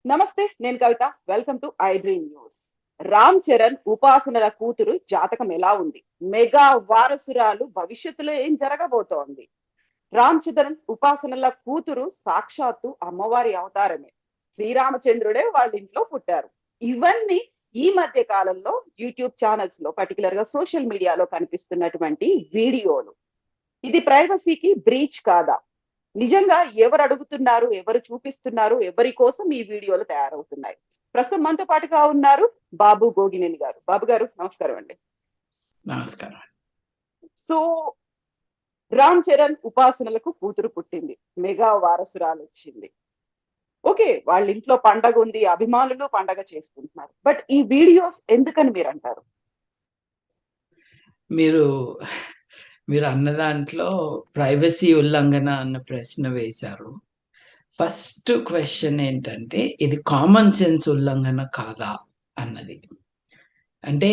నమస్తే, నేను Kavitha. Welcome to I dream news. Ram Charan ఉపాసనల కూతురు జాతకం ఎలా ఉంది? మెగా వారసురాలు భవిష్యత్తులో ఏం జరగబోతోంది? రామ్ చరణ్ ఉపాసనల కూతురు సాక్షాత్తు అమ్మవారి అవతారమే. శ్రీరామచంద్రుడే వాళ్ళ ఇంట్లో పుట్టారు. ఇవన్నీ ఈ మధ్య కాలంలో యూట్యూబ్ ఛానల్స్ లో, పర్టికులర్ గా సోషల్ మీడియాలో కనిపిస్తున్నటువంటి వీడియోలు. ఇది ప్రైవసీకి బ్రీచ్ కాదా? నిజంగా ఎవరు అడుగుతున్నారు, ఎవరు చూపిస్తున్నారు, ఎవరి కోసం ఈ వీడియోలు తయారవుతున్నాయి? ప్రస్తుతం మనతో పాటుగా ఉన్నారు బాబు గోగినేని గారు. బాబు గారు, నమస్కారం అండి. నమస్కారం. సో రామ్ చరణ్ ఉపాసనలకు కూతురు పుట్టింది, మెగా వారసురాలు వచ్చింది. ఓకే, వాళ్ళ ఇంట్లో పండగ ఉంది, అభిమానులు పండగ చేసుకుంటున్నారు. బట్ ఈ వీడియోస్ ఎందుకని మీరు అంటారు? మీరు మీరు అన్న దాంట్లో ప్రైవసీ ఉల్లంఘన అన్న ప్రశ్న వేశారు. ఫస్ట్ క్వశ్చన్ ఏంటంటే, ఇది కామన్ సెన్స్ ఉల్లంఘన కాదా అన్నది. అంటే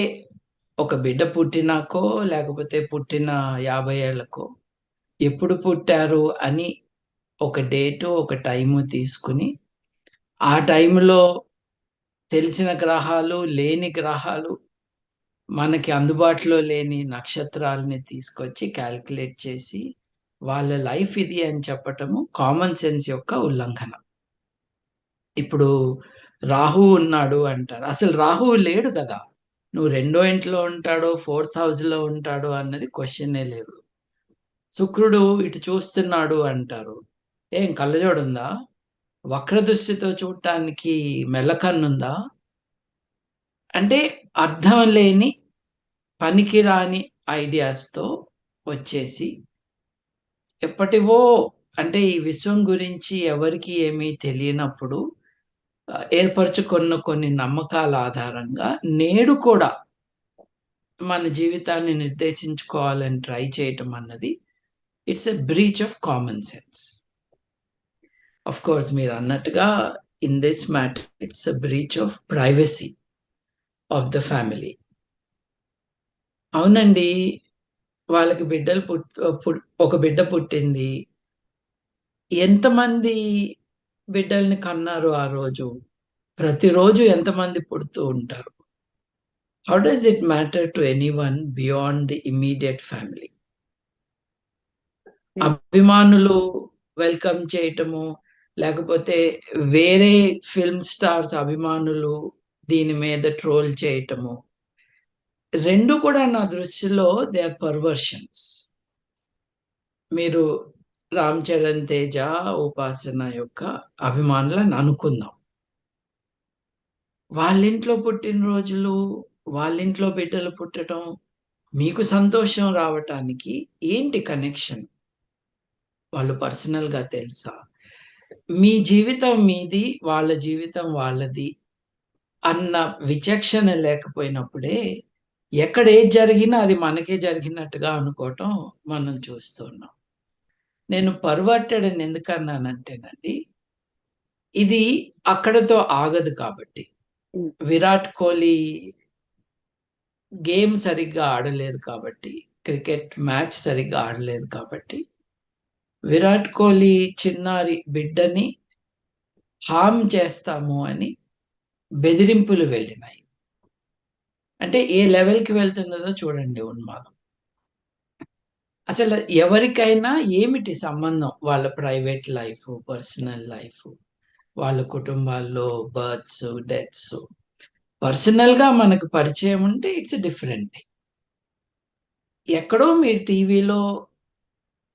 ఒక బిడ్డ పుట్టినాకో లేకపోతే పుట్టిన 50 ఏళ్లకో ఎప్పుడు పుట్టారు అని ఒక డేటు, ఒక టైము తీసుకుని, ఆ టైంలో తెలిసిన గ్రహాలు, లేని గ్రహాలు, మనకి అందుబాటులో లేని నక్షత్రాలని తీసుకొచ్చి క్యాలిక్యులేట్ చేసి వాళ్ళ లైఫ్ ఇది అని చెప్పటము కామన్ సెన్స్ యొక్క ఉల్లంఘన. ఇప్పుడు రాహు ఉన్నాడు అంటారు. అసలు రాహువు లేడు కదా! నువ్వు రెండో ఇంట్లో ఉంటాడో, 4th హౌస్‌లో ఉంటాడో అన్నది క్వశ్చనే లేదు. శుక్రుడు ఇటు చూస్తున్నాడు అంటారు. ఏం కళ్ళజోడుందా? వక్రదృష్టితో చూడటానికి మెల్లకన్నుందా? అంటే అర్థం లేని, పనికిరాని ఐడియాస్‌తో వచ్చేసి ఎప్పటివో, అంటే ఈ విశ్వం గురించి ఎవరికీ ఏమీ తెలియనప్పుడు ఏర్పరచుకున్న కొన్ని నమ్మకాల ఆధారంగా నేడు కూడా మన జీవితాన్ని నిర్దేశించుకోవాలని ట్రై చేయటం అన్నది it's a breach of common sense. Of course మీరు అన్నట్టుగా in this matter it's a breach of privacy of the family. అవునండి, వాళ్ళకి ఒక బిడ్డ పుట్టింది. ఎంతమంది బిడ్డల్ని కన్నారు ఆ రోజు? ప్రతిరోజు ఎంతమంది పుడుతూ ఉంటారు? How does it matter to anyone beyond the immediate family? అభిమానులు వెల్కమ్ చేయటము, లేకపోతే వేరే ఫిల్మ్ స్టార్స్ అభిమానులు దీని మీద ట్రోల్ చేయటము, రెండు కూడా నా దృష్టిలో దే ఆర్ పర్వర్షన్స్. మీరు రామ్ చరణ్ తేజ, ఉపాసన యొక్క అభిమానులని అనుకుందాం. వాళ్ళింట్లో పుట్టినరోజులు, వాళ్ళింట్లో బిడ్డలు పుట్టడం, మీకు సంతోషం రావటానికి ఏంటి కనెక్షన్? వాళ్ళు పర్సనల్‌గా తెలుసా? మీ జీవితం మీది, వాళ్ళ జీవితం వాళ్ళది అన్న విచక్షణ లేకపోయినప్పుడే ఎక్కడ ఏది జరిగినా అది మనకే జరిగినట్టుగా అనుకోవటం మనం చూస్తున్నాం. నేను పర్వర్టెడ్ అని ఎందుకన్నానంటేనండి, ఇది అక్కడతో ఆగదు కాబట్టి. విరాట్ కోహ్లీ గేమ్ సరిగ్గా ఆడలేదు కాబట్టి, క్రికెట్ మ్యాచ్ సరిగ్గా ఆడలేదు కాబట్టి, విరాట్ కోహ్లీ చిన్నారి బిడ్డని హార్మ్ చేస్తాము అని బెదిరింపులు వెళ్ళినాయి. అంటే ఏ లెవెల్‌కి వెళ్తున్నదో చూడండి ఉన్మాదం. అసలు ఎవరికైనా ఏమిటి సంబంధం? వాళ్ళ ప్రైవేట్ లైఫ్, పర్సనల్ లైఫ్, వాళ్ళ కుటుంబాల్లో బర్త్స్, డెత్స్. పర్సనల్‌గా మనకు పరిచయం ఉంటే ఇట్స్ డిఫరెంట్ థింగ్. ఎక్కడో మీరు టీవీలో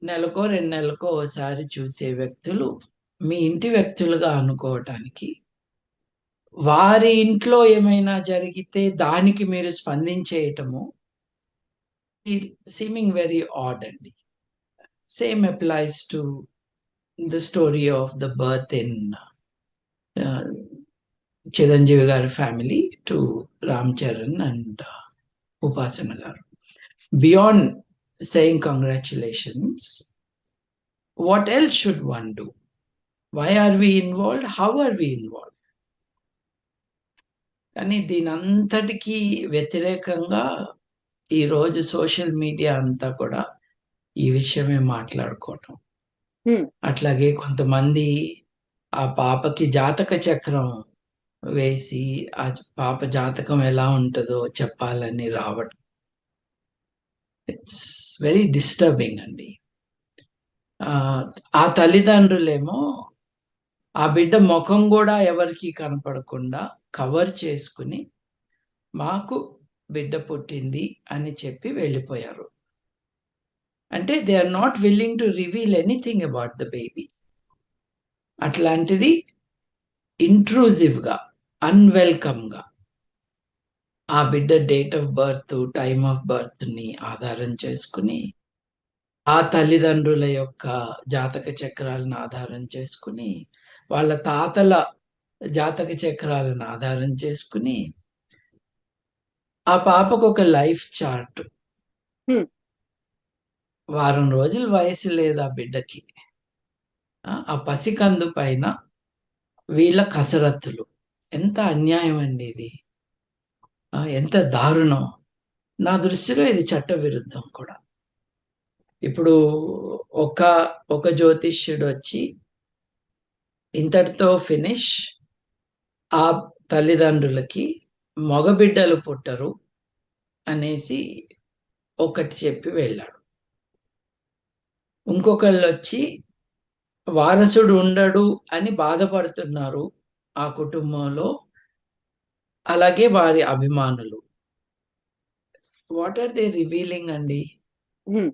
నెలకో, 2 నెలలకో ఓసారి చూసే వ్యక్తులు మీ ఇంటి వ్యక్తులుగా అనుకోవటానికి, వారి ఇంట్లో ఏమైనా జరిగితే దానికి మీరు స్పందించేయటము సీమింగ్ వెరీ ఆడ్ అండి. Same applies to the story of the birth in Chiranjeevi గారి family to Ram Charan and Upasana గారు. Beyond saying congratulations, what else should one do? Why are we involved? How are we involved? కానీ దీనంతటికీ వ్యతిరేకంగా ఈరోజు social media అంతా కూడా ఈ విషయమే మాట్లాడుకోవటం. అట్లాగే కొంతమంది ఆ పాపకి జాతక చక్రం వేసి ఆ పాప జాతకం ఎలా ఉంటుందో చెప్పాలని రావడం, ఇట్స్ వెరీ డిస్టర్బింగ్ అండి. ఆ ఆ తల్లిదండ్రులేమో ఆ బిడ్డ ముఖం కూడా ఎవరికి కనపడకుండా కవర్ చేసుకుని మాకు బిడ్డ పుట్టింది అని చెప్పి వెళ్ళిపోయారు. అంటే they are not willing to reveal anything about the baby. అట్లాంటిది ఇంట్రూజివ్గా, అన్వెల్కమ్గా ఆ బిడ్డ date of birth, time of బర్త్ని ఆధారం చేసుకుని, ఆ తల్లిదండ్రుల యొక్క జాతక చక్రాలను ఆధారం చేసుకుని, వాళ్ళ తాతల జాతక చక్రాలను ఆధారం చేసుకుని, ఆ పాపకు ఒక లైఫ్ చార్ట్, హ్మ్. వారం రోజుల వయసు లేదు ఆ బిడ్డకి, ఆ పసికందు పైన వీళ్ళ కసరత్తులు. ఎంత అన్యాయం అండి ఇది! ఎంత దారుణం! నా దృష్టిలో ఇది చట్ట విరుద్ధం కూడా. ఇప్పుడు ఒక ఒక జ్యోతిష్యుడు వచ్చి ఇంతటితో ఫినిష్, ఆ తల్లిదండ్రులకి మగబిడ్డలు పుట్టరు అనేసి ఒకటి చెప్పి వెళ్ళాడు. ఇంకొకళ్ళు వచ్చి వారసుడు ఉండడు అని బాధపడుతున్నారు ఆ కుటుంబంలో, అలాగే వారి అభిమానులు. వాట్ ఆర్ దే రివీలింగ్ అండి? హ్మ్.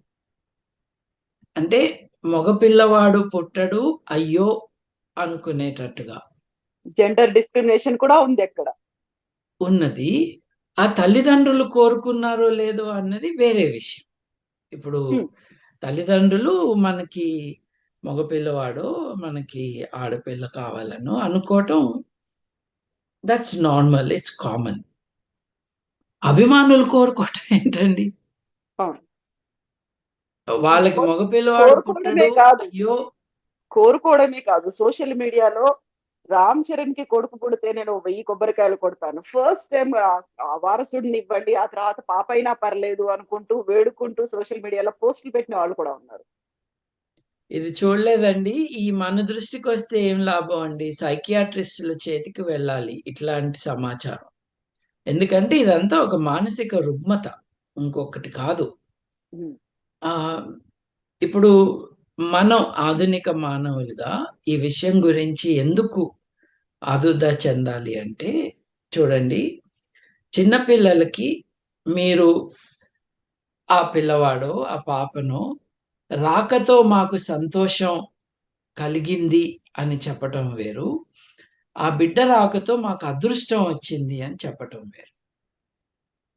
అంటే మగపిల్లవాడు పుట్టడు అయ్యో అనుకునేటట్టుగా జెండర్ డిస్క్రిమినేషన్ కూడా ఉంది అక్కడ. ఉన్నది. ఆ తల్లిదండ్రులు కోరుకున్నారో లేదో అన్నది వేరే విషయం. ఇప్పుడు హ్మ్. తల్లిదండ్రులు మనకి మగపిల్లవాడో, మనకి ఆడపిల్ల కావాలనో అనుకోవటం, దట్స్ నార్మల్, ఇట్స్ కామన్. అభిమానులు కోరుకోవటం ఏంటండి? అవును. వాళ్ళకి మగపిల్లవాడు కోరుకోవడమే పుట్టడు కాదు, అయ్యో. కోరుకోవడమే కాదు, సోషల్ మీడియాలో రామ్ చరణ్ కి కొడుకు పుడితే నేను 1000 కొబ్బరికాయలు కొడతాను, ఫస్ట్ టైం వారసుడిని ఇవ్వండి, ఆ తర్వాత పాప అయినా పర్లేదు అనుకుంటూ వేడుకుంటూ సోషల్ మీడియాలో పోస్టులు పెట్టిన వాళ్ళు కూడా ఉన్నారు. ఇది చూడలేదండి. ఈ మన దృష్టికి వస్తే ఏం లాభం అండి? సైకియాట్రిస్టుల చేతికి వెళ్ళాలి ఇట్లాంటి సమాచారం. ఎందుకంటే ఇదంతా ఒక మానసిక రుగ్మత, ఇంకొకటి కాదు. ఉమ్. ఆహ్, ఇప్పుడు మనం ఆధునిక మానవులుగా ఈ విషయం గురించి ఎందుకు ఆదుర్దా చెందాలి అంటే, చూడండి, చిన్న పిల్లలకి మీరు ఆ పిల్లవాడో, ఆ పాపనో రాకతో మాకు సంతోషం కలిగింది అని చెప్పటం వేరు. ఆ బిడ్డ రాకతో మాకు అదృష్టం వచ్చింది అని చెప్పటం వేరు.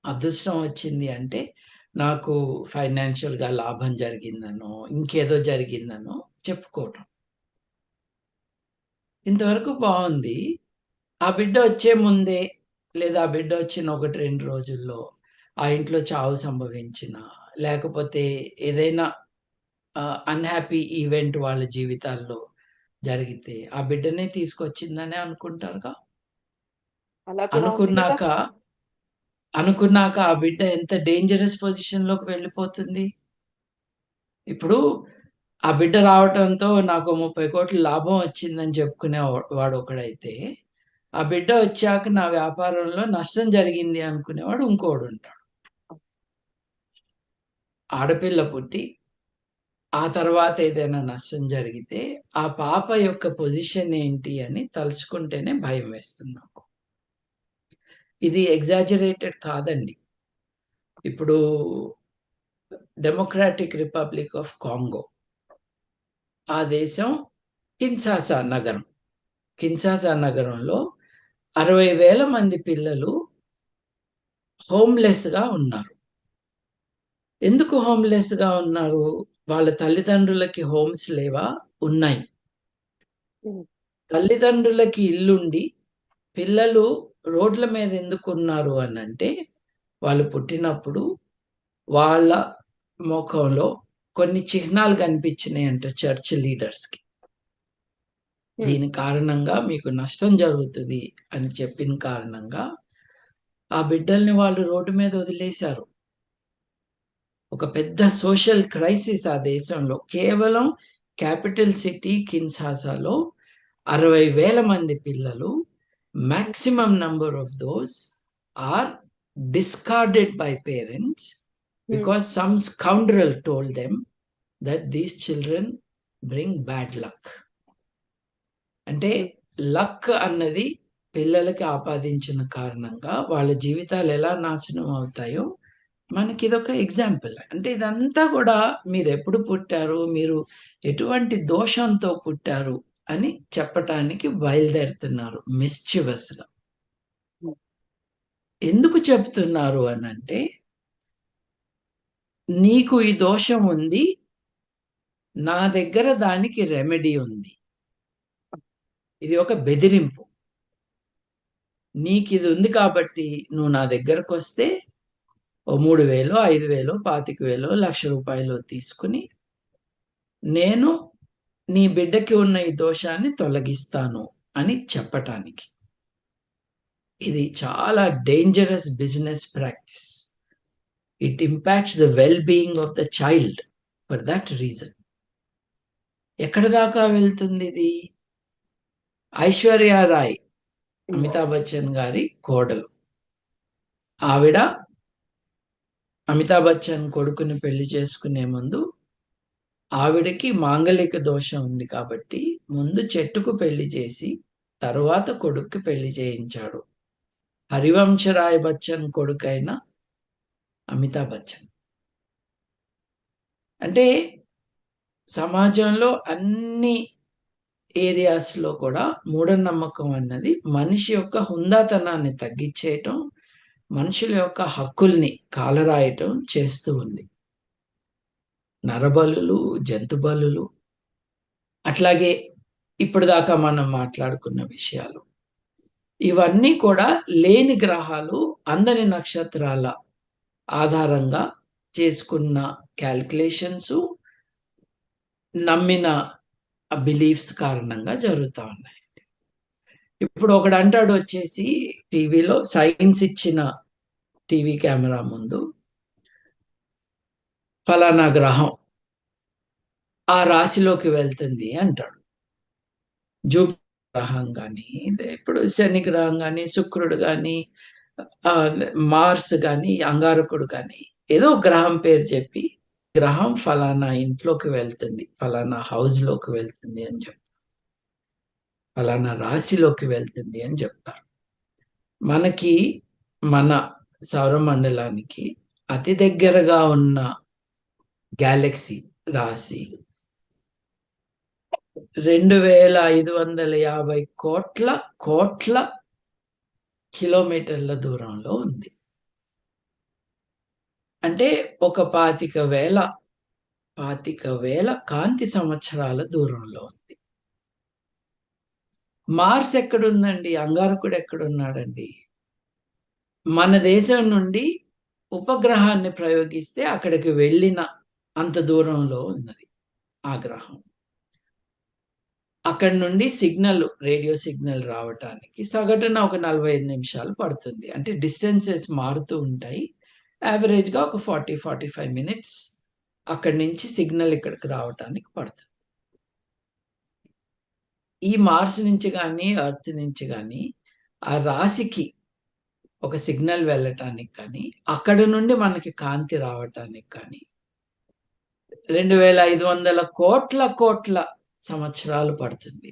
అదృష్టం వచ్చింది అంటే నాకు ఫైనాన్షియల్‌గా లాభం జరిగిందనో, ఇంకేదో జరిగిందనో చెప్పుకోవటం. ఇంతవరకు బావుంది. ఆ బిడ్డ వచ్చే ముందే, లేదా ఆ బిడ్డ వచ్చిన 1, 2 రోజుల్లో ఆ ఇంట్లో చావు సంభవించినా, లేకపోతే ఏదైనా అన్‌హ్యాపీ ఈవెంట్ వాళ్ళ జీవితాల్లో జరిగితే, ఆ బిడ్డనే తీసుకొచ్చిందనే అనుకుంటారుగా. అలా కూడా ఉంది కదా. అనుకున్నాక, అనుకున్నాక ఆ బిడ్డ ఎంత డేంజరస్ పొజిషన్‌లోకి వెళ్ళిపోతుంది. ఇప్పుడు ఆ బిడ్డ రావటంతో నాకు 30,00,00,000 లాభం వచ్చిందని చెప్పుకునే వాడొకడైతే, ఆ బిడ్డ వచ్చాక నా వ్యాపారంలో నష్టం జరిగింది అనుకునేవాడు ఇంకోడుంటాడు. ఆడపిల్ల పుట్టి, ఆ తర్వాత ఏదైనా నష్టం జరిగితే, ఆ పాప యొక్క పొజిషన్ ఏంటి అని తలుచుకుంటేనే భయం వేస్తుంది నాకు. ఇది ఎగ్జాజరేటెడ్ కాదండి. ఇప్పుడు డెమోక్రాటిక్ రిపబ్లిక్ ఆఫ్ కాంగో, ఆ దేశం కిన్షాసా నగరం. కిన్షాసా నగరంలో 60,000 మంది పిల్లలు హోమ్‌లెస్‌గా ఉన్నారు. ఎందుకు హోమ్‌లెస్‌గా ఉన్నారు? వాళ్ళ తల్లిదండ్రులకి హోమ్స్ లేవా? ఉన్నాయి. ఉమ్. తల్లిదండ్రులకి ఇల్లుండి, పిల్లలు రోడ్ల మీద ఎందుకున్నారు అనంటే, వాళ్ళు పుట్టినప్పుడు వాళ్ళ మొఖంలో కొన్ని చిహ్నాలు కనిపించినాయంట చర్చ్ లీడర్స్‌కి. ఉమ్. దీని కారణంగా మీకు నష్టం జరుగుతది అని చెప్పిన కారణంగా, ఆ బిడ్డల్ని వాళ్ళు రోడ్డు మీద వదిలేశారు. ఒక పెద్ద సోషల్ క్రైసిస్ ఆ దేశంలో. కేవలం క్యాపిటల్ సిటీ కిన్షాసాలో 60,000 మంది పిల్లలు, maximum number of those are discarded by parents because some scoundrel told them that these children bring bad luck. అంటే లక్ అన్నది పిల్లలకి ఆపాదించిన కారణంగా వాళ్ళ జీవితాలు ఎలా నాశనం అవుతాయో మనకి ఇదొక ఎగ్జాంపుల్. అంటే ఇదంతా కూడా మీరు ఎప్పుడు పుట్టారు, మీరు ఎటువంటి దోషంతో పుట్టారు అని చెప్పటానికి బయలుదేరుతున్నారు మిస్చివస్గా. ఎందుకు చెప్తున్నారు అనంటే, నీకు ఈ దోషం ఉంది, నా దగ్గర దానికి రెమెడీ ఉంది. ఇది ఒక బెదిరింపు. నీకు ఇది ఉంది కాబట్టి నువ్వు నా దగ్గరకు వస్తే ఓ 3,000, 5,000, 25,000, ₹1,00,000 తీసుకుని నేను నీ బిడ్డకి ఉన్న ఈ దోషాన్ని తొలగిస్తాను అని చెప్పటానికి. ఇది చాలా dangerous business practice. It impacts the well being of the child for that reason. ఎక్కడ దాకా వెళ్తుంది ఇది? ఐశ్వర్య రాయ్, అమితాబ్ బచ్చన్ గారి కోడలు. ఆవిడ అమితాబ్ బచ్చన్ కొడుకుని పెళ్లి చేసుకునే ముందు ఆవిడకి మాంగలిక దోషం ఉంది కాబట్టి ముందు చెట్టుకు పెళ్లి చేసి తరువాత కొడుక్కి పెళ్లి చేయించాడు హరివంశరాయ్ బచ్చన్ కొడుకైన అమితాబ్ బచ్చన్. అంటే సమాజంలో అన్ని ఏరియాస్లో కూడా మూఢనమ్మకం అన్నది మనిషి యొక్క హుందాతనాన్ని తగ్గించేయటం, మనుషుల యొక్క హక్కుల్ని కాలరాయటం చేస్తూ ఉంది. నరబలులు, జంతు బలులు, అట్లాగే ఇప్పటిదాకా మనం మాట్లాడుకున్న విషయాలు, ఇవన్నీ కూడా లేని గ్రహాలు, అందని నక్షత్రాల ఆధారంగా చేసుకున్న క్యాల్కులేషన్స్, నమ్మిన బిలీఫ్స్ కారణంగా జరుగుతూ ఉన్నాయి. ఇప్పుడు ఒకడు అంటాడు వచ్చేసి టీవీలో, సైన్స్ ఇచ్చిన టీవీ కెమెరా ముందు, ఫలానా గ్రహం ఆ రాశిలోకి వెళ్తుంది అంటాడు. జూపిటర్ గ్రహం కానీ, ఇప్పుడు శని గ్రహం కానీ, శుక్రుడు కానీ, మార్స్ కానీ, అంగారకుడు కానీ, ఏదో గ్రహం పేరు చెప్పి గ్రహం ఫలానా ఇంట్లోకి వెళ్తుంది, ఫలానా హౌస్లోకి వెళ్తుంది అని చెప్తారు, ఫలానా రాశిలోకి వెళ్తుంది అని చెప్తారు. మనకి మన సౌరమండలానికి అతి దగ్గరగా ఉన్న గ్యాలక్సీ రాశి 2,550 కోట్ల కిలోమీటర్ల దూరంలో ఉంది. అంటే ఒక 25,000 కాంతి సంవత్సరాల దూరంలో ఉంది. మార్స్ ఎక్కడుందండి? అంగారకుడు ఎక్కడున్నాడండి? మన దేశం నుండి ఉపగ్రహాన్ని ప్రయోగిస్తే అక్కడికి వెళ్ళిన అంత దూరంలో ఉన్నది ఆ గ్రహం. అక్కడి నుండి సిగ్నల్, రేడియో సిగ్నల్ రావటానికి సగటున ఒక 45 నిమిషాలు పడుతుంది. అంటే డిస్టెన్సెస్ మారుతూ ఉంటాయి. యావరేజ్గా ఒక 40-45 మినిట్స్ అక్కడి నుంచి సిగ్నల్ ఇక్కడికి రావటానికి పడుతుంది. ఈ మార్స్ నుంచి కానీ, ఎర్త్ నుంచి కానీ ఆ రాశికి ఒక సిగ్నల్ వెళ్ళటానికి కానీ, అక్కడ నుండి మనకి కాంతి రావటానికి కానీ 2,500 కోట్ల సంవత్సరాలు పడుతుంది.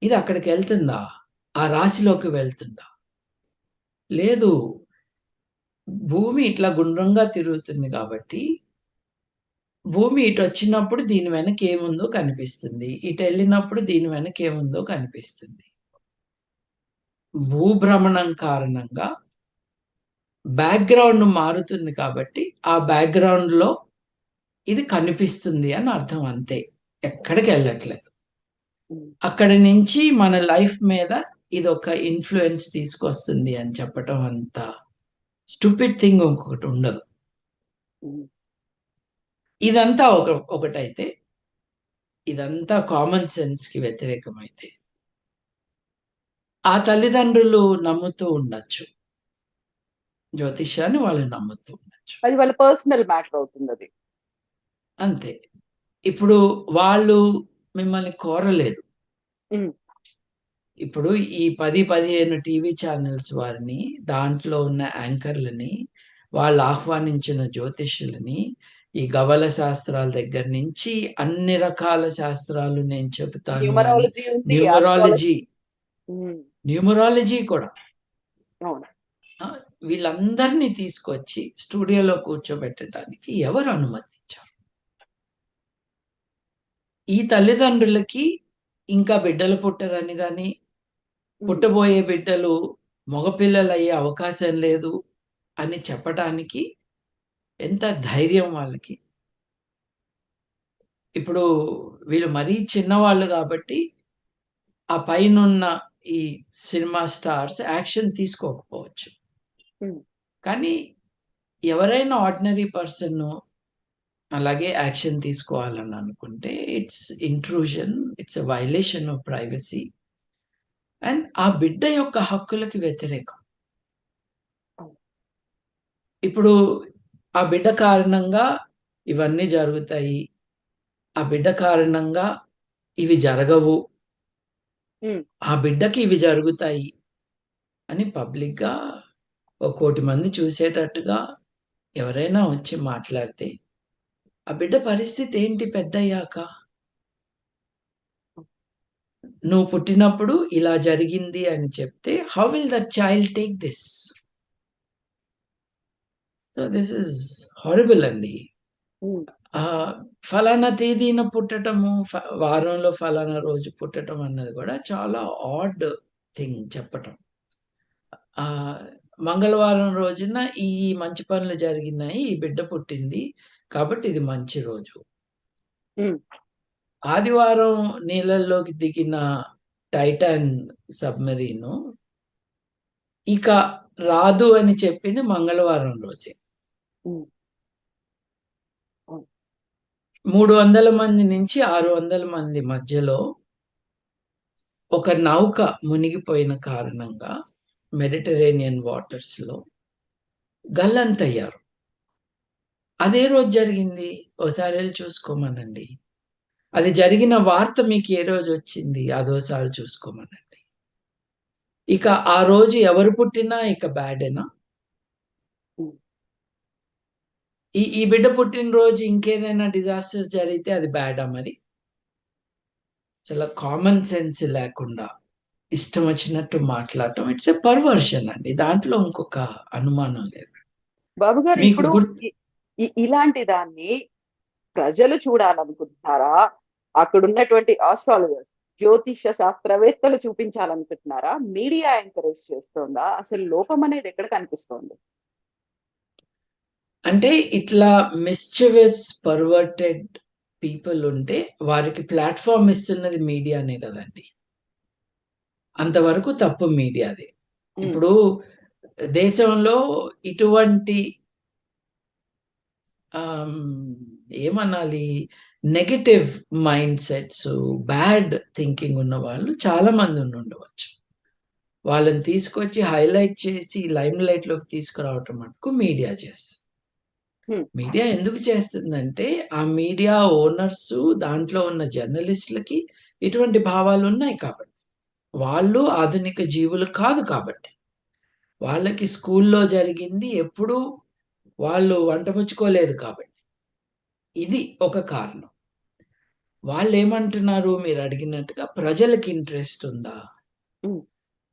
ఇది అక్కడికి వెళ్తుందా? ఆ రాశిలోకి వెళ్తుందా? లేదు. భూమి ఇట్లా గుండ్రంగా తిరుగుతుంది కాబట్టి భూమి ఇటు వచ్చినప్పుడు దీని వెనక ఏముందో కనిపిస్తుంది, ఇటు వెళ్ళినప్పుడు దీని వెనక ఏముందో కనిపిస్తుంది. భూభ్రమణం కారణంగా బ్యాక్గ్రౌండ్ మారుతుంది కాబట్టి ఆ బ్యాక్గ్రౌండ్లో ఇది కనిపిస్తుంది అని అర్థం, అంతే. ఎక్కడికి వెళ్ళట్లేదు. అక్కడి నుంచి మన లైఫ్ మీద ఇది ఒక ఇన్ఫ్లుయెన్స్ తీసుకొస్తుంది అని చెప్పటం అంత స్టూపిడ్ థింగ్ ఇంకొకటి ఉండదు. ఇదంతా ఒకటైతే, ఇదంతా కామన్ సెన్స్కి వ్యతిరేకమైతే ఆ తల్లిదండ్రులు నమ్ముతూ ఉండొచ్చు, జ్యోతిష్యాన్ని వాళ్ళు నమ్ముతూ ఉండొచ్చు, అది వాళ్ళ పర్సనల్ మ్యాటర్ అవుతుంది. అది అంతే. ఇప్పుడు వాళ్ళు మిమ్మల్ని కోరలేదు, ఉమ్, ఇప్పుడు ఈ 10-15 టీవీ ఛానల్స్ వారిని, దాంట్లో ఉన్న యాంకర్లని, వాళ్ళు ఆహ్వానించిన జ్యోతిష్యులని, ఈ గవల శాస్త్రాల దగ్గర నుంచి అన్ని రకాల శాస్త్రాలు నేను చెబుతాను అని, న్యూమరాలజీ ఉంది, ఆస్ట్రాలజీ. న్యూమరాలజీ న్యూమరాలజీ కూడా అవును. ఆ, వీళ్ళందరినీ తీసుకొచ్చి స్టూడియోలో కూర్చోబెట్టడానికి ఎవరు అనుమతించారు? ఈ తల్లిదండ్రులకి ఇంకా బిడ్డలు పుట్టరని గాని, పుట్టబోయే బిడ్డలు మగపిల్లలయ్యే అవకాశం లేదు అని చెప్పటానికి ఎంత ధైర్యం వాళ్ళకి. ఇప్పుడు వీళ్ళు మరీ చిన్నవాళ్ళు కాబట్టి ఆ పైనున్న ఈ సినిమా స్టార్స్ యాక్షన్ తీసుకోకపోవచ్చు. ఉమ్, కానీ ఎవరైనా ఆర్డినరీ పర్సన్ అలాగే యాక్షన్ తీసుకోవాలని అనుకుంటే it's intrusion, it's a violation of privacy and ఆ బిడ్డ యొక్క హక్కులకి వ్యతిరేకం. ఇప్పుడు ఆ బిడ్డ కారణంగా ఇవన్నీ జరుగుతాయి, ఆ బిడ్డ కారణంగా ఇవి జరగవు, ఉమ్, ఆ బిడ్డకి ఇవి జరుగుతాయి అని పబ్లిక్గా 1,00,00,000 మంది చూసేటట్టుగా ఎవరైనా వచ్చి మాట్లాడితే ఆ బిడ్డ పరిస్థితి ఏంటి పెద్దయ్యాక? నువ్వు పుట్టినప్పుడు ఇలా జరిగింది అని చెప్తే how will that child take this? So this is horrible అండి. ఉమ్, ఫలానా తేదీన పుట్టటము, వారంలో ఫలానా రోజు పుట్టటం అన్నది కూడా చాలా ఆడ్ థింగ్ చెప్పటం. ఆ మంగళవారం రోజున ఈ మంచి పనులు జరిగినాయి, ఈ బిడ్డ పుట్టింది కాబట్టి ఇది మంచి రోజు. ఉమ్, ఆదివారం నీళ్ళల్లోకి దిగిన టైటాన్ సబ్మెరీను ఇక రాదు అని చెప్పింది మంగళవారం రోజే. ఉమ్, అవును. 300 మంది నుంచి 600 మంది మధ్యలో ఒక నౌక మునిగిపోయిన కారణంగా మెడిటరేనియన్ వాటర్స్ లో గల్లంతయ్యారు. అదే రోజు జరిగింది. ఓసారి వెళ్ళి చూసుకోమనండి. అది జరిగిన వార్త మీకు ఏ రోజు వచ్చింది అదోసారి చూసుకోమనండి. ఇక ఆ రోజు ఎవరు పుట్టినా ఇక బ్యాడేనా? ఉమ్, ఈ బిడ్డ పుట్టినరోజు ఇంకేదైనా డిజాస్టర్స్ జరిగితే అది బ్యాడా మరి? చాలా కామన్ సెన్స్ లేకుండా ఇష్టం వచ్చినట్టు మాట్లాడటం ఇట్స్ ఎ పర్వర్షన్ అండి. దాంట్లో ఇంకొక అనుమానం లేదు. బాబు గారు, మీకు ఇప్పుడు గుర్తు ఇలాంటి దాన్ని ప్రజలు చూడాలనుకుంటున్నారా? అక్కడ ఉన్నటువంటి ఆస్ట్రాలజర్స్, జ్యోతిష్య శాస్త్రవేత్తలు చూపించాలనుకుంటున్నారా? Media encourage చేస్తోందా? అసలు లోపం అనేది ఎక్కడ కనిపిస్తోంది? అంటే ఇట్లా మిస్చివస్ పర్వర్టెడ్ పీపుల్ ఉంటే వారికి ప్లాట్ఫామ్ ఇస్తున్నది మీడియానే కదండి. అంతవరకు తప్పు మీడియాదే. ఉమ్, ఇప్పుడు దేశంలో ఇటువంటి ఏమనాలి, negative mind sets, bad thinking ఉన్న వాళ్ళు చాలా మంది ఉండవచ్చు. వాళ్ళని తీసుకొచ్చి హైలైట్ చేసి లైమ్ లైట్ లోకి తీసుకురావటం మటుకు మీడియా చేస్తుంది. ఉమ్, మీడియా ఎందుకు చేస్తుందంటే ఆ మీడియా ఓనర్స్, దాంట్లో ఉన్న జర్నలిస్టులకి ఇటువంటి భావాలు ఉన్నాయి కాబట్టి. వాళ్ళు ఆధునిక జీవులు కాదు కాబట్టి. వాళ్ళకి స్కూల్లో జరిగింది ఎప్పుడూ వాళ్ళు వంటపుచ్చుకోలేదు కాబట్టి. ఇది ఒక కారణం. వాళ్ళు ఏమంటున్నారు మీరు అడిగినట్టుగా, ప్రజలకి ఇంట్రెస్ట్ ఉందా? ఉమ్,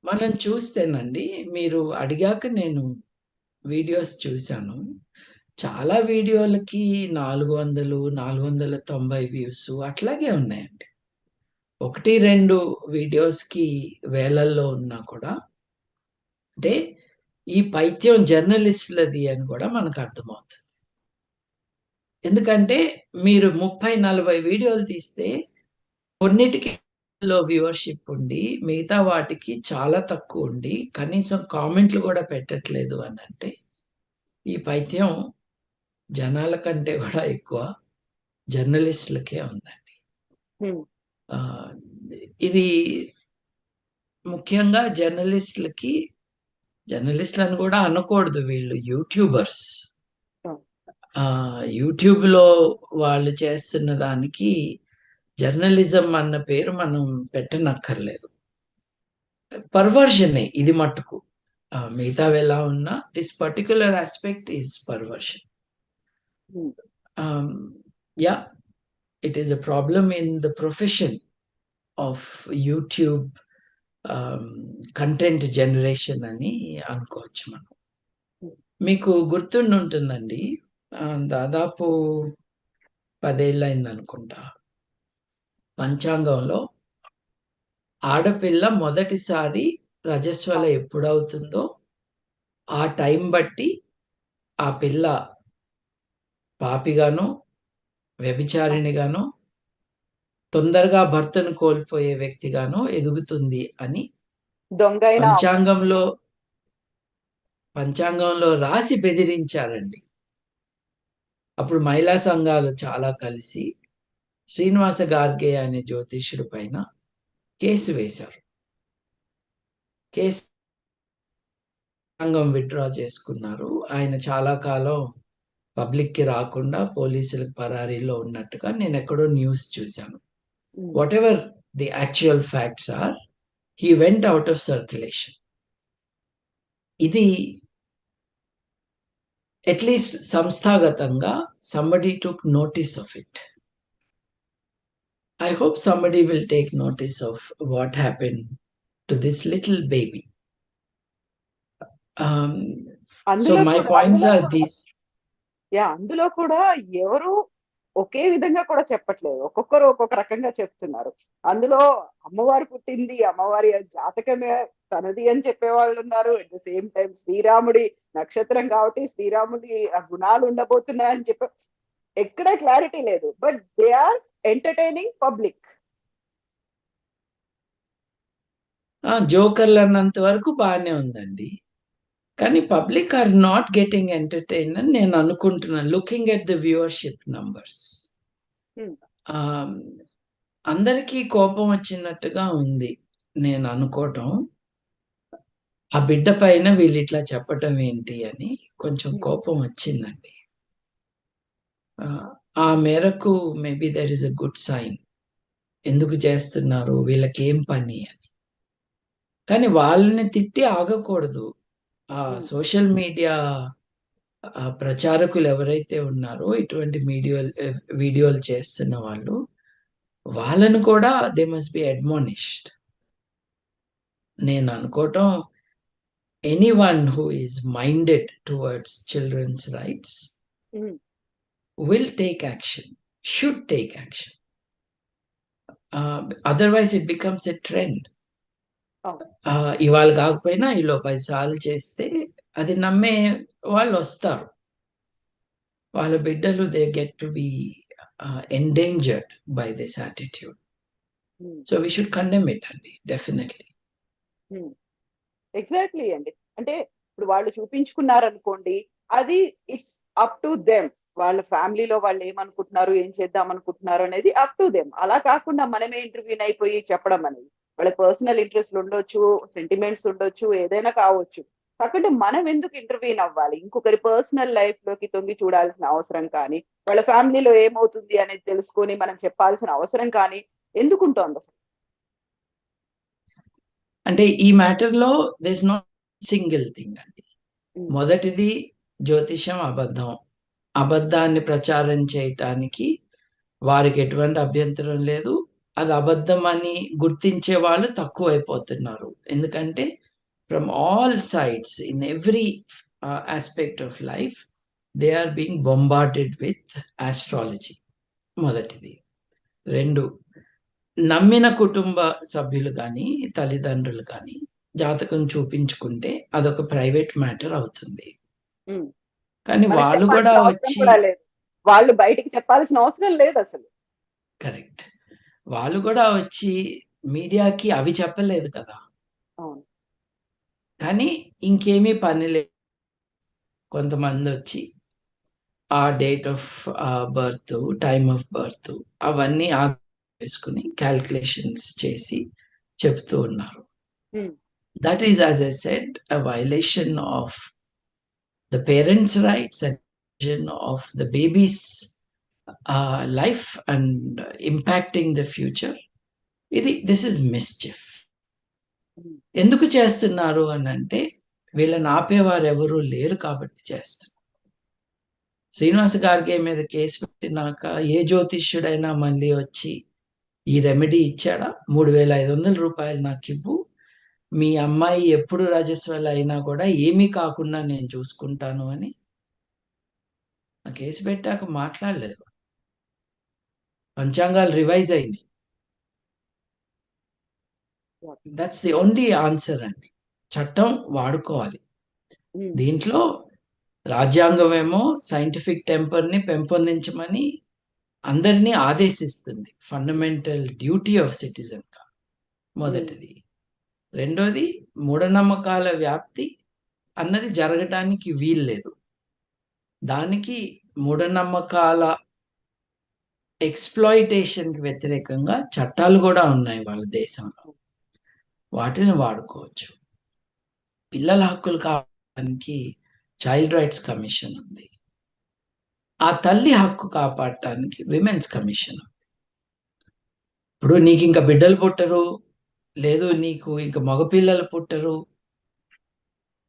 మనం చూస్తేనండి, మీరు అడిగాక నేను వీడియోస్ చూశాను. చాలా వీడియోలకి 400, 490 వ్యూస్ అట్లాగే ఉన్నాయండి. 1-2 వీడియోస్కి వేలల్లో ఉన్నా కూడా, అంటే ఈ పైత్యం జర్నలిస్టులది అని కూడా మనకు అర్థమవుతుంది. ఎందుకంటే మీరు 30-40 వీడియోలు తీస్తే కొన్నిటికి లో వ్యూవర్షిప్ ఉండి మిగతా వాటికి చాలా తక్కువ ఉండి కనీసం కామెంట్లు కూడా పెట్టట్లేదు అని అంటే ఈ పైత్యం జనాల కంటే కూడా ఎక్కువ జర్నలిస్టులకే ఉందండి. ఉమ్, ఆ, ఇది ముఖ్యంగా జర్నలిస్టులకి, జర్నలిస్టులను కూడా అనకూడదు, వీళ్ళు యూట్యూబర్స్. అవును. యూట్యూబ్లో వాళ్ళు చేస్తున్న దానికి జర్నలిజం అన్న పేరు మనం పెట్టనక్కర్లేదు. పర్వర్షనే ఇది మట్టుకు. మిగతావి ఎలా ఉన్నా this particular aspect is perversion. Yeah, it is a problem in the profession of YouTube content generation అని అనుకోవచ్చు మనం. మీకు గుర్తుండి ఉంటుందండి, దాదాపు 10 ఏళ్ళైంది అనుకుంటా, పంచాంగంలో ఆడపిల్ల మొదటిసారి రజస్వల ఎప్పుడవుతుందో ఆ టైం బట్టి ఆ పిల్ల పాపిగాను, వ్యభిచారిణిగాను, తొందరగా భర్తను కోల్పోయే వ్యక్తిగాను ఎదుగుతుంది అని దొంగైన పంచాంగంలో రాసి బెదిరించారండి. అప్పుడు మహిళా సంఘాలు చాలా కలిసి శ్రీనివాస గార్గే అనే జ్యోతిష్యుడి పైన కేసు వేశారు. కేసు సంఘం విత్డ్రా చేసుకున్నారు. ఆయన చాలా కాలం పబ్లిక్కి రాకుండా పోలీసులకు పరారీలో ఉన్నట్టుగా నేను ఎక్కడో న్యూస్ చూశాను. Whatever the actual facts are, he went out of circulation. ఇది అట్లీస్ట్ సంస్థాగతంగా somebody took notice of it. I hope somebody will take notice of what happened to this little baby. So my points are these. అందులో కూడా ఎవరు ఒకే విధంగా కూడా చెప్పట్లేదు, ఒక్కొక్కరు ఒక్కొక్క రకంగా చెప్తున్నారు. అందులో అమ్మవారు పుట్టింది, అమ్మవారి జాతకమే తనది అని చెప్పే వాళ్ళు ఉన్నారు. అట్ ద సేమ్ టైం శ్రీరాముడి నక్షత్రం కాబట్టి శ్రీరాముడి ఆ గుణాలు ఉండబోతున్నాయని చెప్పి ఎక్కడ క్లారిటీ లేదు. But they are entertaining public. జోకర్లు అన్నంత వరకు బాగానే ఉందండి, కానీ public are not getting entertain అని నేను అనుకుంటున్నాను, looking at the viewership numbers. అందరికీ కోపం వచ్చినట్టుగా ఉంది నేను అనుకోవటం. ఆ బిడ్డ పైన వీళ్ళు ఇట్లా చెప్పటం ఏంటి అని కొంచెం కోపం వచ్చిందండి. ఆ మేరకు maybe there is a good sign. ఎందుకు చేస్తున్నారు, వీళ్ళకి ఏం పని అని. కానీ వాళ్ళని తిట్టి ఆగకూడదు. ఆ సోషల్ మీడియా ప్రచారకులు ఎవరైతే ఉన్నారో ఇటువంటి వీడియోలు చేస్తున్న వాళ్ళు, వాళ్ళను కూడా దే మస్ట్ బి అడ్మానిష్డ్. నేను అనుకోవటం, anyone who is minded towards children's rights will take action, should take action. Otherwise it becomes a trend. ఇవాళ కాకపోయినా ఈలో 10 సార్లు చేస్తే అది నమ్మే వాళ్ళు వస్తారు. వాళ్ళ బిడ్డలు they get to be endangered by this attitude. So we should condemn it అండి, డెఫినెట్లీ. ఎగ్జాక్ట్లీ అండి. అంటే ఇప్పుడు వాళ్ళు చూపించుకున్నారనుకోండి, అది ఇట్స్ అప్ టు దెమ్. వాళ్ళ ఫ్యామిలీలో వాళ్ళు ఏమనుకుంటున్నారు, ఏం చేద్దాం అనుకుంటున్నారు అనేది అప్ టు దెమ్. అలా కాకుండా మనమే ఇంటర్వ్యూని అయిపోయి చెప్పడం అనేది, వాళ్ళ పర్సనల్ ఇంట్రెస్ట్ ఉండొచ్చు, సెంటిమెంట్స్ ఉండొచ్చు, ఏదైనా కావచ్చు. కాకుంటే మనం ఎందుకు ఇంటర్వ్యూన్ అవ్వాలి? ఇంకొకరి పర్సనల్ లైఫ్ లోకి తొంగి చూడాల్సిన అవసరం కానీ, వాళ్ళ ఫ్యామిలీలో ఏమవుతుంది అనేది తెలుసుకొని మనం చెప్పాల్సిన అవసరం కానీ ఎందుకుంటోంది అసలు? అంటే ఈ మ్యాటర్లో there is not single thing అండి. మొదటిది, జ్యోతిషం అబద్ధం. అబద్ధాన్ని ప్రచారం చేయటానికి వారికి ఎటువంటి అభ్యంతరం లేదు. అది అబద్ధం అని గుర్తించే వాళ్ళు తక్కువైపోతున్నారు. ఎందుకంటే from all sides, in every aspect of life, they are being bombarded with astrology. మొదటిది. రెండు, నమ్మిన కుటుంబ సభ్యులు కానీ తల్లిదండ్రులు కానీ జాతకం చూపించుకుంటే అదొక ప్రైవేట్ మ్యాటర్ అవుతుంది. కానీ వాళ్ళు కూడా వచ్చి, వాళ్ళు బయటికి చెప్పాల్సిన అవసరం లేదు అసలు. కరెక్ట్, వాళ్ళు కూడా వచ్చి మీడియాకి అవి చెప్పలేదు కదా. కానీ ఇంకేమీ పని లేదు. కొంతమంది వచ్చి ఆ date of birth, time of birth అవన్నీ చేసుకుని క్యాల్కులేషన్స్ చేసి చెప్తూ ఉన్నారు. That is, as I said, a violation of the parents' rights and of the baby's life and impacting the future. This is mischief. ఎందుకు చేస్తున్నారు అని అంటే, వీళ్ళని ఆపేవారు ఎవరు లేరు కాబట్టి చేస్తున్నారు. శ్రీనివాస గార్గే మీద కేసు పెట్టినాక ఏ జ్యోతిష్యుడైనా మళ్ళీ వచ్చి ఈ రెమెడీ ఇచ్చాడా? 3,500 రూపాయలు నాకు ఇవ్వు, మీ అమ్మాయి ఎప్పుడు రజస్వల అయినా కూడా ఏమీ కాకుండా నేను చూసుకుంటాను అని ఆ కేసు పెట్టాక మాట్లాడలేదు. పంచాంగాలు రివైజ్ అయినాయి. దట్స్ ది ఓన్లీ ఆన్సర్ అండి. చట్టం వాడుకోవాలి. దీంట్లో రాజ్యాంగం ఏమో సైంటిఫిక్ టెంపర్ని పెంపొందించమని అందరినీ ఆదేశిస్తుంది. ఫండమెంటల్ డ్యూటీ ఆఫ్ సిటిజన్ గా మొదటిది. రెండోది, మూఢనమ్మకాల వ్యాప్తి అన్నది జరగటానికి వీల్లేదు. దానికి మూఢనమ్మకాల ఎక్స్ప్లాయిటేషన్కి వ్యతిరేకంగా చట్టాలు కూడా ఉన్నాయి వాళ్ళ దేశంలో. వాటిని వాడుకోవచ్చు. పిల్లల హక్కులు కాపాడడానికి చైల్డ్ రైట్స్ కమిషన్ ఉంది. ఆ తల్లి హక్కు కాపాడటానికి విమెన్స్ కమిషన్ ఉంది. ఇప్పుడు నీకు ఇంకా బిడ్డలు పుట్టరు, లేదు నీకు ఇంకా మగపిల్లలు పుట్టరు.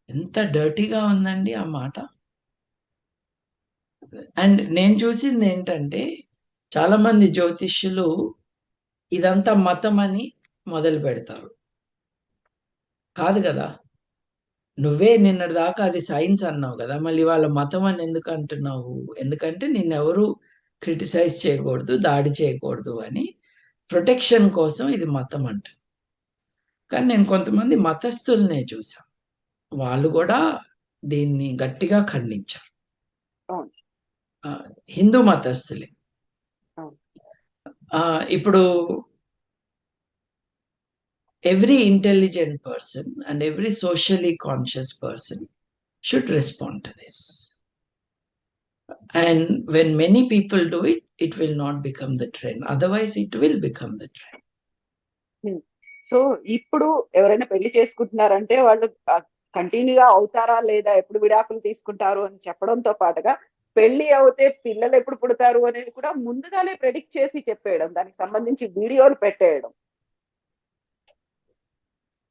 ఎంత డర్టీగా ఉందండి ఆ మాట. అండ్ నేను చూసింది ఏంటంటే, చాలా మంది జ్యోతిష్యులు ఇదంతా మతం అని మొదలు పెడతారు. కాదు కదా, నువ్వే నిన్నటి దాకా అది సైన్స్ అన్నావు కదా, మళ్ళీ వాళ్ళ మతం అని ఎందుకు అంటున్నావు? ఎందుకంటే నిన్నెవరు క్రిటిసైజ్ చేయకూడదు, దాడి చేయకూడదు అని ప్రొటెక్షన్ కోసం ఇది మతం అంట. కానీ నేను కొంతమంది మతస్థుల్నే చూసాను, వాళ్ళు కూడా దీన్ని గట్టిగా ఖండించారు. హిందూ మతస్థులే. ఇప్పుడు every intelligent person and every socially conscious person should respond to this. And when many people do it, it will not become the trend. Otherwise, it will become the trend. So ఇప్పుడు ఎవరైనా పెళ్లి చేసుకుంటున్నారంటే వాళ్ళు కంటిన్యూగా అవుతారా లేదా, ఎప్పుడు విడాకులు తీసుకుంటారు అని చెప్పడంతో పాటుగా పెళ్లి అవుతే పిల్లలు ఎప్పుడు పుడతారు అనేది కూడా ముందుగానే ప్రెడిక్ట్ చేసి చెప్పేయడం, దానికి సంబంధించి వీడియోలు పెట్టేయడం.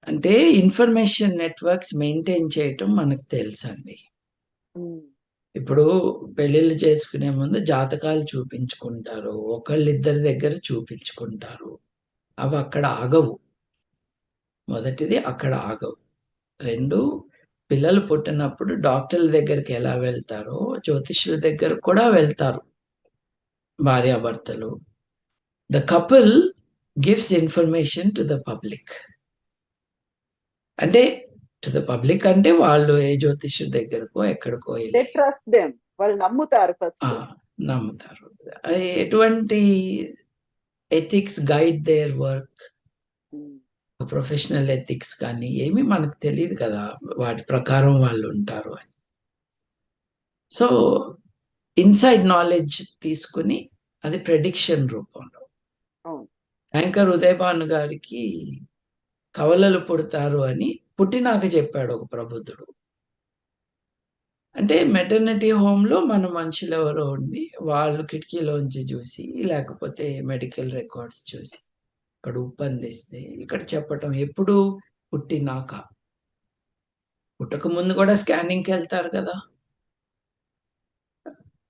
అంటే ఇన్ఫర్మేషన్ నెట్వర్క్స్ మెయింటైన్ చేయటం మనకు తెలుసండి. ఇప్పుడు పెళ్లిళ్ళు చేసుకునే ముందు జాతకాలు చూపించుకుంటారు, ఒకళ్ళిద్దరి దగ్గర చూపించుకుంటారు. అవి అక్కడ ఆగవు. మొదటిది అక్కడ ఆగవు. రెండు, పిల్లలు పుట్టినప్పుడు డాక్టర్ల దగ్గరికి ఎలా వెళ్తారో జ్యోతిష్యుల దగ్గర కూడా వెళ్తారు భార్యాభర్తలు. The couple gives information to the public. అంటే టు ద పబ్లిక్ అంటే వాళ్ళు ఏ జ్యోతిష్యుల దగ్గరకో ఎక్కడికో వాళ్ళు నమ్ముతారు. నమ్ముతారు. ఎటువంటి ethics guide their work, professional ethics కానీ ఏమీ మనకు తెలియదు కదా, వాటి ప్రకారం వాళ్ళు ఉంటారు అని. సో ఇన్సైడ్ నాలెడ్జ్ తీసుకుని అది ప్రెడిక్షన్ రూపంలో. యాంకర్ ఉదయ్ భాను గారికి కవలలు పుడతారు అని పుట్టినాక చెప్పాడు ఒక ప్రబుద్ధుడు. అంటే మెటర్నిటీ హోమ్లో మన మనుషులు ఎవరో ఉండి వాళ్ళు కిటికీలోంచి చూసి, లేకపోతే మెడికల్ రికార్డ్స్ చూసి ఇక్కడ ఉప్పందిస్తే ఇక్కడ చెప్పటం. ఎప్పుడు పుట్టినాక, పుట్టక ముందు కూడా స్కానింగ్కి వెళ్తారు కదా.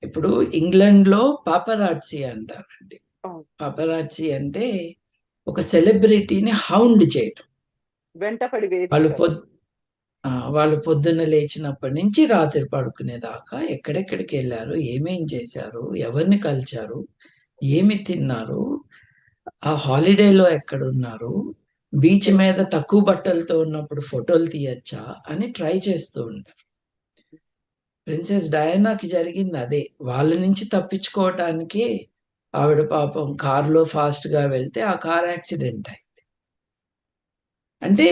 ఇప్పుడు ఇంగ్లాండ్లో పాపరాట్సీ అంటారండి. పాపరాట్సీ అంటే ఒక సెలబ్రిటీని హౌండ్ చేయటం. వెంటపడి వాళ్ళు పొద్దున్న లేచినప్పటి నుంచి రాత్రి పడుకునేదాకా ఎక్కడెక్కడికి వెళ్ళారు, ఏమేం చేశారు, ఎవరిని కలిశారు, ఏమి తిన్నారు, ఆ హాలిడేలో ఎక్కడున్నారు, బీచ్ మీద తక్కువ బట్టలతో ఉన్నప్పుడు ఫోటోలు తీయచ్చా అని ట్రై చేస్తూ ఉంటారు. ప్రిన్సెస్ డయానాకి జరిగింది అదే. వాళ్ళ నుంచి తప్పించుకోవటానికి ఆవిడ పాపం కారులో ఫాస్ట్గా వెళ్తే ఆ కార్ యాక్సిడెంట్ అయింది. అంటే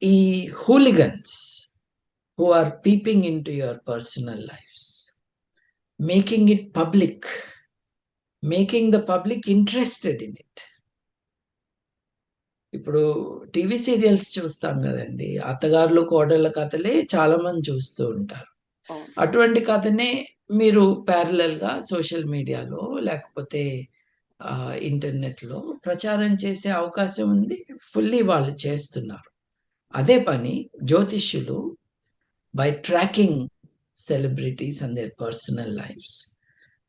ఈ హూలిగన్స్ who are peeping into your personal lives, making it public, making the public interested in it. ఇప్పుడు టీవీ సీరియల్స్ చూస్తాం కదండి, అత్తగారులు కోడళ్ళ కథలే చాలా మంది చూస్తూ ఉంటారు. అవును. అటువంటి కథనే మీరు ప్యారలల్ గా సోషల్ మీడియాలో లేకపోతే ఇంటర్నెట్లో ప్రచారం చేసే అవకాశం ఉంది. ఫుల్లీ వాళ్ళు చేస్తున్నారు. అదే పని జ్యోతిష్యులు by tracking celebrities and their personal lifes.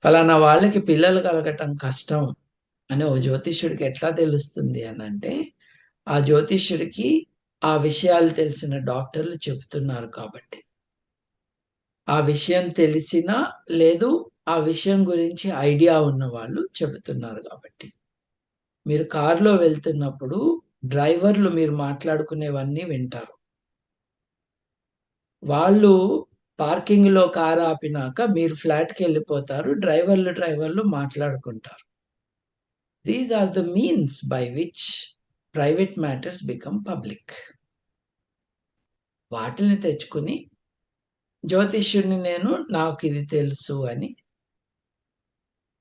ఫలానా వాళ్ళకి పిల్లలు కలగటం కష్టం అని ఓ జ్యోతిష్యుడికి ఎట్లా తెలుస్తుంది అని అంటే, ఆ జ్యోతిష్యుడికి ఆ విషయాలు తెలిసిన డాక్టర్లు చెబుతున్నారు కాబట్టి. ఆ విషయం తెలిసినా లేదు, ఆ విషయం గురించి ఐడియా ఉన్న వాళ్ళు చెబుతున్నారు కాబట్టి. మీరు కారులో వెళ్తున్నప్పుడు డ్రైవర్లు మీరు మాట్లాడుకునేవన్నీ వింటారు. వాళ్ళు పార్కింగ్‌లో కారు ఆపినాక మీరు ఫ్లాట్‌కెళ్ళిపోతారు. డ్రైవర్లు మాట్లాడుకుంటారు. These are the means by which private matters become public. వాటిల్ని తెచ్చుకొని జ్యోతిష్యుడిని నేను నాకిది తెలుసు అని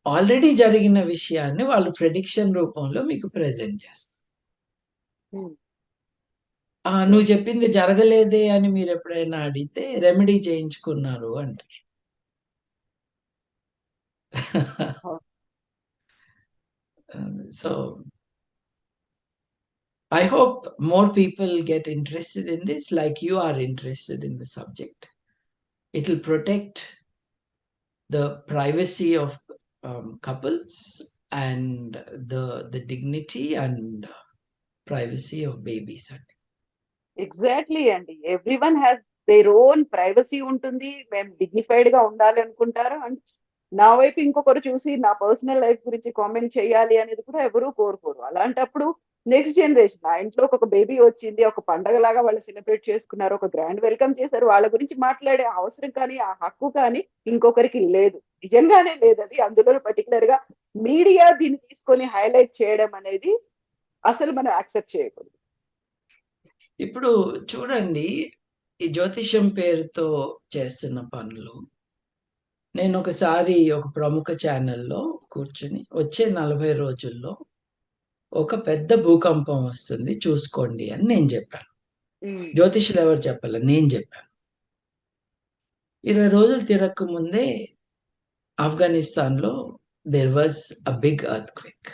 ఆల్రెడీ జరిగిన విషయాన్ని వాళ్ళు ప్రెడిక్షన్ రూపంలో మీకు ప్రెజెంట్ చేస్తారు. ఉమ్. నువ్వు చెప్పింది జరగలేదే అని మీరెప్పుడైనా అడిగితే రెమెడీ చేయించుకున్నారు అంటారు. So I hope more people get interested in this like you are interested in the subject. It will protect the privacy of couples and the dignity and privacy of babies. Exactly అండి. Everyone has their own privacy ఉంటుంది. మేము dignified గా ఉండాలి అనుకుంటారు. And నా వైపు ఇంకొకరు చూసి నా పర్సనల్ లైఫ్ గురించి కామెంట్ చేయాలి అనేది కూడా ఎవరూ కోరుకోరు. అలాంటప్పుడు నెక్స్ట్ జనరేషన్ ఆ ఇంట్లో ఒక బేబీ వచ్చింది, ఒక పండగలాగా వాళ్ళు సెలబ్రేట్ చేసుకున్నారు, ఒక గ్రాండ్ వెల్కమ్ చేశారు. వాళ్ళ గురించి మాట్లాడే అవసరం కానీ ఆ హక్కు కానీ ఇంకొకరికి లేదు. నిజంగానే లేదు. అది అందులో పర్టికులర్ గా మీడియా దీన్ని తీసుకొని హైలైట్ చేయడం అనేది అసలు మనం యాక్సెప్ట్ చేయకూడదు. ఇప్పుడు చూడండి, ఈ జ్యోతిష్యం పేరుతో చేస్తున్న పనులు, నేను ఒకసారి ఒక ప్రముఖ ఛానల్లో కూర్చుని వచ్చే 40 రోజుల్లో ఒక పెద్ద భూకంపం వస్తుంది చూసుకోండి అని నేను చెప్పాను. జ్యోతిష్యులు ఎవరు చెప్పాల, నేను చెప్పాను. 20 రోజులు తిరగక ముందే ఆఫ్ఘనిస్తాన్లో there was a big earthquake.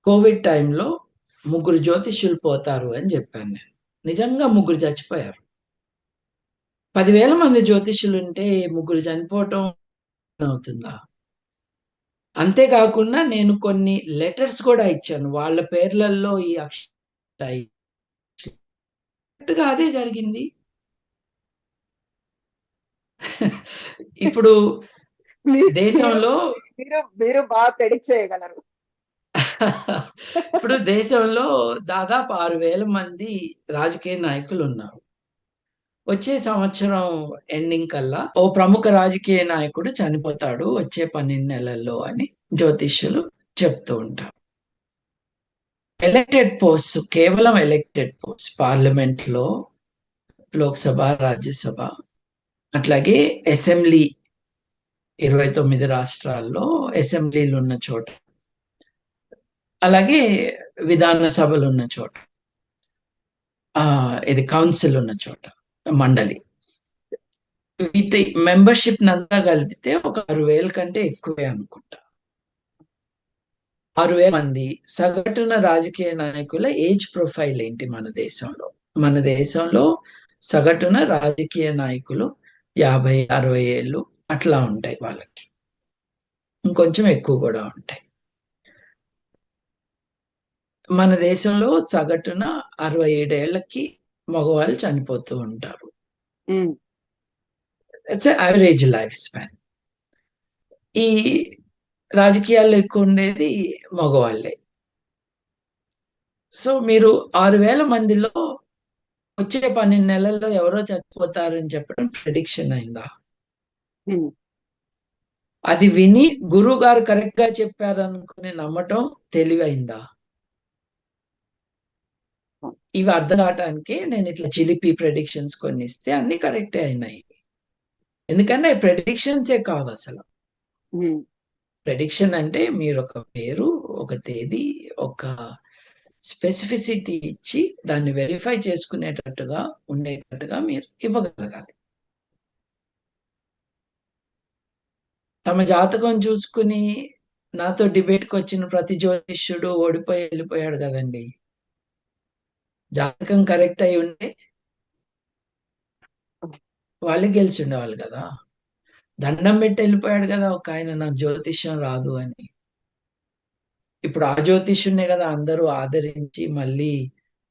Covid టైంలో 3 జ్యోతిష్యులు పోతారు అని చెప్పాను నేను. నిజంగా 3 చచ్చిపోయారు. 10,000 మంది జ్యోతిష్యులు ఉంటే 3 చనిపోవటం అవుతుందా? అంతేకాకుండా నేను కొన్ని లెటర్స్ కూడా ఇచ్చాను. వాళ్ళ పేర్లలో ఈ అదే జరిగింది. ఇప్పుడు దేశంలో మీరు బాగా ప్రెడిక్ట్ చేయగలరు. ఇప్పుడు దేశంలో దాదాపు 6,000 మంది రాజకీయ నాయకులు ఉన్నారు. వచ్చే సంవత్సరం ఎండింగ్ కల్లా ఓ ప్రముఖ రాజకీయ నాయకుడు చనిపోతాడు వచ్చే 12 నెలల్లో అని జ్యోతిష్యులు చెప్తూ ఉంటారు. ఎలక్టెడ్ పోస్ట్, కేవలం ఎలక్టెడ్ పోస్ట్, పార్లమెంట్ లో, లోక్సభ, రాజ్యసభ, అట్లాగే అసెంబ్లీ 29 రాష్ట్రాల్లో అసెంబ్లీలు ఉన్న చోట, అలాగే విధాన సభలు ఉన్న చోట, ఇది కౌన్సిల్ ఉన్న చోట, మండలి, వీటి మెంబర్షిప్ నంతా కలిపితే ఒక 6,000 కంటే ఎక్కువే అనుకుంటా. 6,000 మంది సగటున రాజకీయ నాయకుల ఏజ్ ప్రొఫైల్ ఏంటి మన దేశంలో? మన దేశంలో సగటున రాజకీయ నాయకులు 50-60 ఏళ్ళు అట్లా ఉంటాయి వాళ్ళకి. ఇంకొంచెం ఎక్కువ కూడా ఉంటాయి. మన దేశంలో సగటున 67 ఏళ్లకి మగవాళ్ళు చనిపోతూ ఉంటారు. It's average life span. ఈ రాజకీయాల్లో ఎక్కువ ఉండేది మగవాళ్ళే. సో మీరు 6,000 మందిలో వచ్చే 12 నెలల్లో ఎవరో చచ్చిపోతారని చెప్పడం ప్రెడిక్షన్ అయిందా? అది విని గురువు గారు కరెక్ట్ గా చెప్పారనుకుని నమ్మటం తెలివైందా? ఇవి అర్థం కావటానికి నేను ఇట్లా చిలిపి ప్రెడిక్షన్స్ కొన్ని ఇస్తే అన్ని కరెక్టే అయినాయి. ఎందుకంటే ప్రెడిక్షన్సే కావు అసలు. ప్రెడిక్షన్ అంటే మీరు ఒక పేరు, ఒక తేదీ, ఒక స్పెసిఫిసిటీ ఇచ్చి దాన్ని వెరిఫై చేసుకునేటట్టుగా ఉండేటట్టుగా మీరు ఇవ్వగలగాలి. తమ జాతకం చూసుకుని నాతో డిబేట్కి వచ్చిన ప్రతి జ్యోతిష్యుడు ఓడిపోయి వెళ్ళిపోయాడు కదండి. జాతకం కరెక్ట్ అయి ఉంటే వాళ్ళు గెలిచి ఉండేవాళ్ళు కదా. దండం పెట్టి వెళ్ళిపోయాడు కదా ఒక ఆయన, నాకు జ్యోతిష్యం రాదు అని. ఇప్పుడు ఆ జ్యోతిష్యునే కదా అందరూ ఆదరించి మళ్ళీ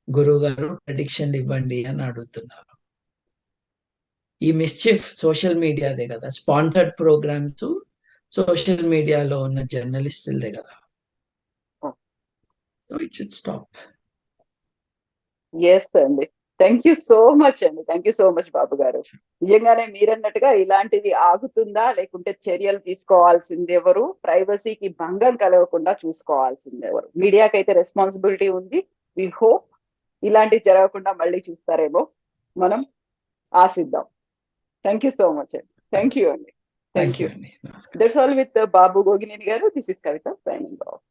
గురువు గారు ప్రెడిక్షన్లు ఇవ్వండి అని అడుగుతున్నారు. ఈ మిస్చిఫ్ సోషల్ మీడియాదే కదా, స్పాన్సర్డ్ ప్రోగ్రామ్స్ సోషల్ మీడియాలో ఉన్న జర్నలిస్టులదే కదా. So it should stop. Yes అండి. థ్యాంక్ యూ సో మచ్ అండి. Thank you so much Babu గారు. నిజంగానే మీరన్నట్టుగా ఇలాంటిది ఆగుతుందా లేకుంటే చర్యలు తీసుకోవాల్సింది ఎవరు, ప్రైవసీకి భంగం కలగకుండా చూసుకోవాల్సింది ఎవరు? మీడియాకి అయితే రెస్పాన్సిబిలిటీ ఉంది. వి హోప్ ఇలాంటివి జరగకుండా మళ్ళీ చూస్తారేమో, మనం ఆశిద్దాం. థ్యాంక్ యూ సో మచ్ అండి. థ్యాంక్ యూ అండి. థ్యాంక్ యూ అండి. నమస్కారం. దట్స్ ఆల్ విత్ బాబు గోగినేని గారు. This is Kavitha signing off.